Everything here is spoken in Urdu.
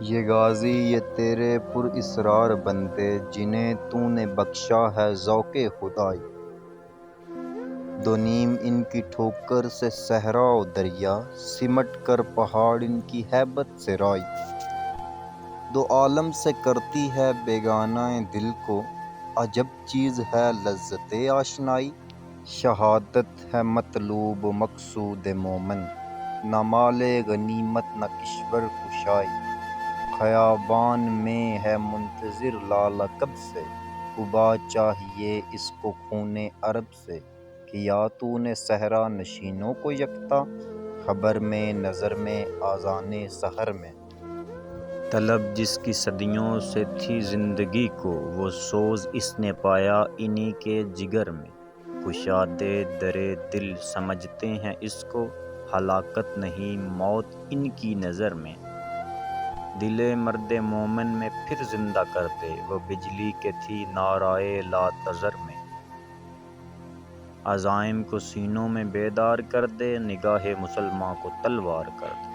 یہ غازی یہ تیرے پر اسرار بندے جنہیں تو نے بخشا ہے ذوق خدائی، دو نیم ان کی ٹھوکر سے صحرا و دریا، سمٹ کر پہاڑ ان کی ہیبت سے رائی، دو عالم سے کرتی ہے بیگانہ دل کو، عجب چیز ہے لذت آشنائی، شہادت ہے مطلوب و مقصود مومن، نہ مال غنیمت نہ کشور کشائی، خیابان میں ہے منتظر لالہ کب سے، قبا چاہیے اس کو خون عرب سے، کیا تو نے صحرا نشینوں کو یکتا، خبر میں نظر میں آذان سحر میں، طلب جس کی صدیوں سے تھی زندگی کو، وہ سوز اس نے پایا انہی کے جگر میں، کشادِ در دل سمجھتے ہیں اس کو، ہلاکت نہیں موت ان کی نظر میں، دل مرد مومن میں پھر زندہ کر دے، وہ بجلی کہ تھی نعرۂ لا تذر میں، عزائم کو سینوں میں بیدار کر دے، نگاہ مسلماں کو تلوار کر دے۔